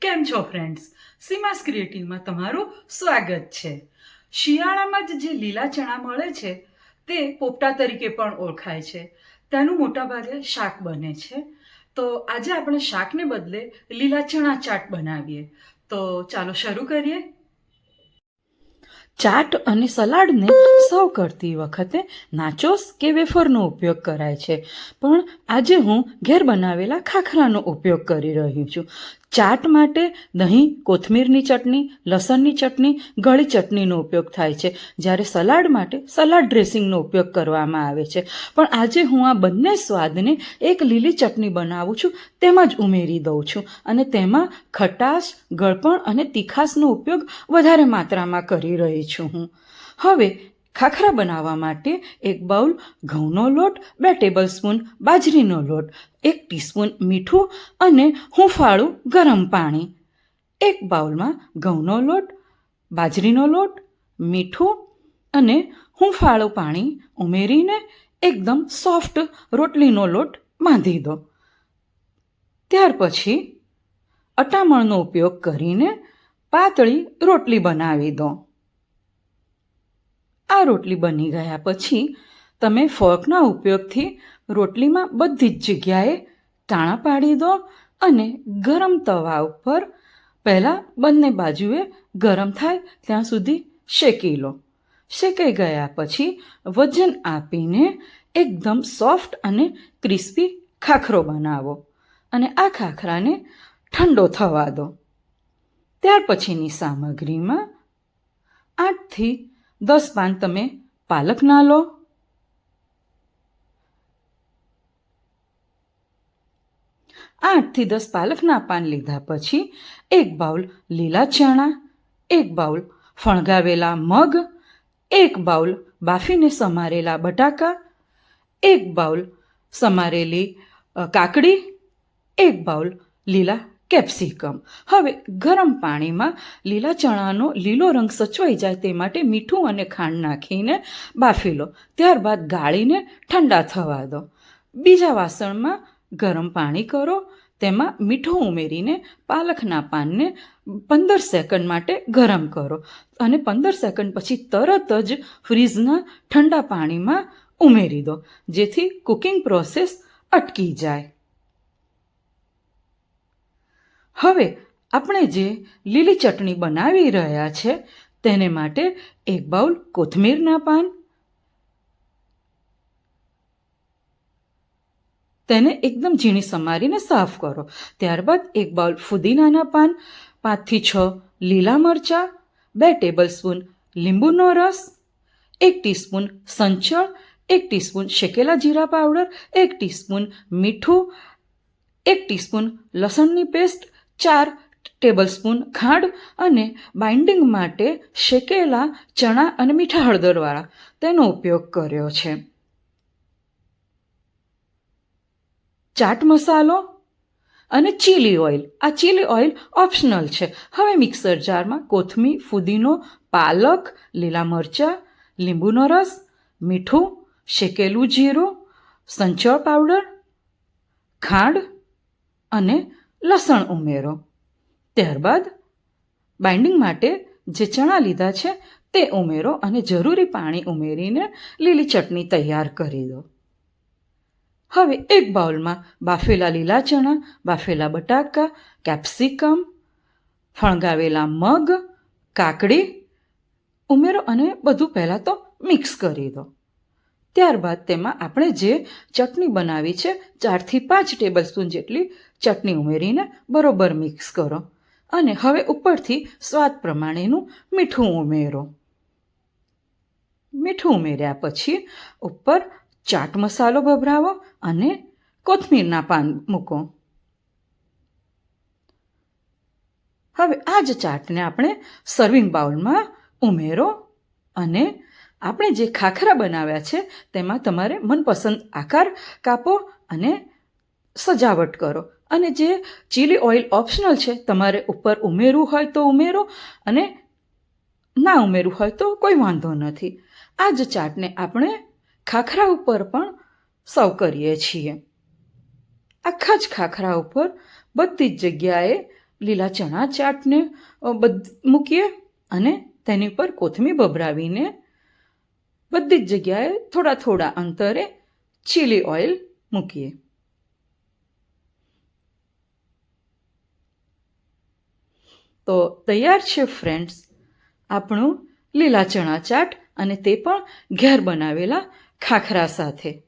કેમ છો ફ્રેન્ડ્સ? સીમાસ ક્રિએટિવમાં તમારું સ્વાગત છે. શિયાળામાં જ જે લીલા ચણા મળે છે તે પોપટા તરીકે પણ ઓળખાય છે. તેનું મોટાભાગે શાક બને છે. તો આજે આપણે શાકને બદલે લીલા ચણા ચાટ બનાવીએ. તો ચાલો શરૂ કરીએ. ચાટ અને સલાડને સર્વ કરતી વખતે નાચોસ કે વેફરનો ઉપયોગ કરાય છે, પણ આજે હું ઘેર બનાવેલા ખાખરાનો ઉપયોગ કરી રહી છું. ચાટ માટે દહીં, કોથમીરની ચટણી, લસણની ચટણી, ગળી ચટણીનો ઉપયોગ થાય છે, જ્યારે સલાડ માટે સલાડ ડ્રેસિંગનો ઉપયોગ કરવામાં આવે છે. પણ આજે હું આ બંને સ્વાદને એક લીલી ચટણી બનાવું છું તેમાં જ ઉમેરી દઉં છું અને તેમાં ખટાશ, ગળપણ અને તીખાશનો ઉપયોગ વધારે માત્રામાં કરી રહી છું હું. હવે ખાખરા બનાવવા માટે એક બાઉલ ઘઉંનો લોટ, 2 ટેબલસ્પૂન બાજરીનો લોટ, 1 ટીસ્પૂન મીઠું અને હુંફાળું ગરમ પાણી. એક બાઉલમાં ઘઉંનો લોટ, બાજરીનો લોટ, મીઠું અને હુંફાળું પાણી ઉમેરીને એકદમ સોફ્ટ રોટલીનો લોટ બાંધી દો. ત્યાર પછી અટામણનો ઉપયોગ કરીને પાતળી રોટલી બનાવી દો. આ રોટલી બની ગયા પછી તમે ફોર્કના ઉપયોગથી રોટલીમાં બધી જ જગ્યાએ તાણા પાડી દો અને ગરમ તવા ઉપર પહેલાં બંને બાજુએ ગરમ થાય ત્યાં સુધી શેકી લો. શેકાઈ ગયા પછી વજન આપીને એકદમ સોફ્ટ અને ક્રિસ્પી ખાખરો બનાવો અને આ ખાખરાને ઠંડો થવા દો. ત્યાર પછીની સામગ્રીમાં 8થી 10 પાન તમે પાલકના લો, 8થી 10 પાલકના પાન લીધા પછી 1 બાઉલ લીલા ચણા, 1 બાઉલ ફણગાવેલા મગ, 1 બાઉલ બાફીને સમારેલા બટાકા, 1 બાઉલ સમારેલી કાકડી, 1 બાઉલ લીલા કેપ્સિકમ. હવે ગરમ પાણીમાં લીલા ચણાનો લીલો રંગ સચવાઈ જાય તે માટે મીઠું અને ખાંડ નાખીને બાફી લો. ત્યારબાદ ગાળીને ઠંડા થવા દો. બીજા વાસણમાં ગરમ પાણી કરો, તેમાં મીઠું ઉમેરીને પાલકના પાનને 15 સેકન્ડ માટે ગરમ કરો અને 15 સેકન્ડ પછી તરત જ ફ્રીઝના ઠંડા પાણીમાં ઉમેરી દો, જેથી કુકિંગ પ્રોસેસ અટકી જાય. હવે આપણે જે લીલી ચટણી બનાવી રહ્યા છે તેને માટે 1 બાઉલ કોથમીરના પાન, તેને એકદમ ઝીણી સમારીને સાફ કરો. ત્યારબાદ 1 બાઉલ ફુદીનાના પાન, 5થી 6 લીલા મરચાં, 2 ટેબલસ્પૂન લીંબુનો રસ, 1 ટીસ્પૂન સંચળ, 1 ટીસ્પૂન શેકેલા જીરા પાવડર, 1 ટીસ્પૂન મીઠું, 1 ટીસ્પૂન લસણની પેસ્ટ, 4 ટેબલસ્પૂન ખાંડ અને બાઇન્ડિંગ માટે શેકેલા ચણા અને મીઠા હળદરવાળા તેનો ઉપયોગ કર્યો છે. ચાટ મસાલો અને ચીલી ઓઇલ. આ ચીલી ઓઇલ ઓપ્શનલ છે. હવે મિક્સર જારમાં કોથમીર, ફુદીનો, પાલક, લીલા મરચાં, લીંબુનો રસ, મીઠું, શેકેલું જીરું, સંચળ પાવડર, ખાંડ અને લસણ ઉમેરો. ત્યારબાદ બાઇન્ડિંગ માટે જે ચણા લીધા છે તે ઉમેરો અને જરૂરી પાણી ઉમેરીને લીલી ચટણી તૈયાર કરી દો. હવે એક બાઉલમાં બાફેલા લીલા ચણા, બાફેલા બટાકા, કેપ્સિકમ, ફણગાવેલા મગ, કાકડી ઉમેરો અને બધું પહેલાં તો મિક્સ કરી દો. ત્યારબાદ તેમાં આપણે જે ચટણી બનાવી છે 4થી 5 ટેબલસ્પૂન જેટલી ચટણી ઉમેરીને બરોબર મિક્સ કરો અને હવે ઉપરથી સ્વાદ પ્રમાણેનું મીઠું ઉમેરો. મીઠું ઉમેર્યા પછી ઉપર ચાટ મસાલો ભભરાવો અને કોથમીરના પાન મૂકો. હવે આ જ ચાટને આપણે સર્વિંગ બાઉલમાં ઉમેરો અને આપણે જે ખાખરા બનાવ્યા છે તેમાં તમારે મનપસંદ આકાર કાપો અને સજાવટ કરો. અને જે ચીલી ઓઇલ ઓપ્શનલ છે, તમારે ઉપર ઉમેરવું હોય તો ઉમેરો અને ના ઉમેરવું હોય તો કોઈ વાંધો નથી. આ જ ચાટને આપણે ખાખરા ઉપર પણ સર્વ કરીએ છીએ. આખા જ ખાખરા ઉપર બધી જ જગ્યાએ લીલા ચણા ચાટને મૂકીએ અને તેની પર કોથમીર ભભરાવીને બધી જ જગ્યાએ થોડા થોડા અંતરે ચીલી ઓઇલ મૂકીએ. તો તૈયાર છે ફ્રેન્ડ્સ આપણું લીલા ચણા ચાટ, અને તે પણ ઘેર બનાવેલા ખાખરા સાથે.